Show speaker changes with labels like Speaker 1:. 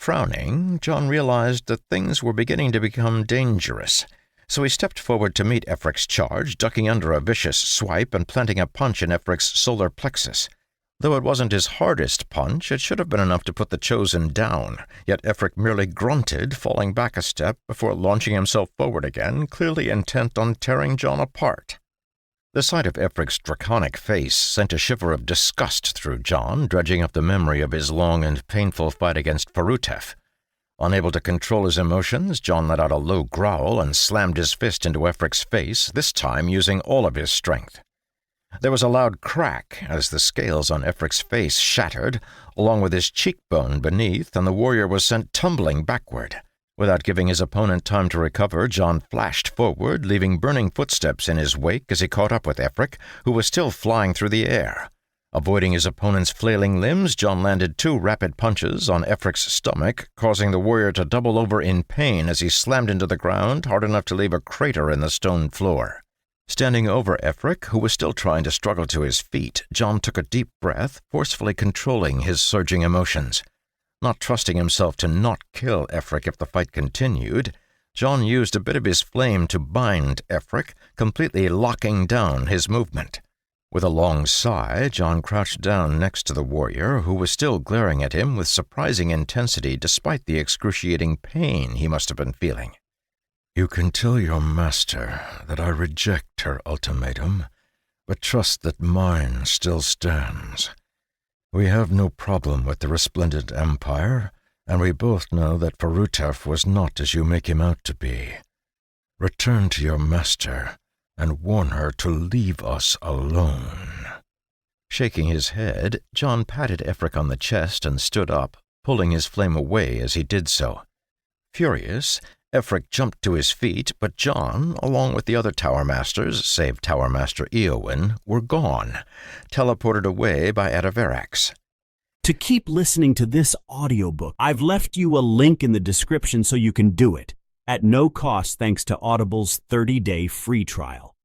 Speaker 1: Frowning, John realized that things were beginning to become dangerous, so he stepped forward to meet Efric's charge, ducking under a vicious swipe and planting a punch in Efric's solar plexus. Though it wasn't his hardest punch, it should have been enough to put the chosen down, yet Efric merely grunted, falling back a step before launching himself forward again, clearly intent on tearing John apart. The sight of Efric's draconic face sent a shiver of disgust through John, dredging up the memory of his long and painful fight against Farutef. Unable to control his emotions, John let out a low growl and slammed his fist into Efric's face, this time using all of his strength. There was a loud crack as the scales on Efric's face shattered, along with his cheekbone beneath, and the warrior was sent tumbling backward. Without giving his opponent time to recover, John flashed forward, leaving burning footsteps in his wake as he caught up with Efric, who was still flying through the air. Avoiding his opponent's flailing limbs, John landed 2 rapid punches on Efric's stomach, causing the warrior to double over in pain as he slammed into the ground, hard enough to leave a crater in the stone floor. Standing over Efric, who was still trying to struggle to his feet, John took a deep breath, forcefully controlling his surging emotions. Not trusting himself to not kill Efric if the fight continued, John used a bit of his flame to bind Efric, completely locking down his movement. With a long sigh, John crouched down next to the warrior, who was still glaring at him with surprising intensity despite the excruciating pain he must have been feeling. "You can tell your master that I reject her ultimatum, but trust that mine still stands. We have no problem with the resplendent empire, and we both know that Farutef was not as you make him out to be. Return to your master and warn her to leave us alone." Shaking his head, John patted Efric on the chest and stood up, pulling his flame away as he did so. Furious, Efric jumped to his feet, but John, along with the other Tower Masters, save Tower Master Eowyn, were gone, teleported away by Adaverax.
Speaker 2: To keep listening to this audiobook, I've left you a link in the description so you can do it, at no cost thanks to Audible's 30-day free trial.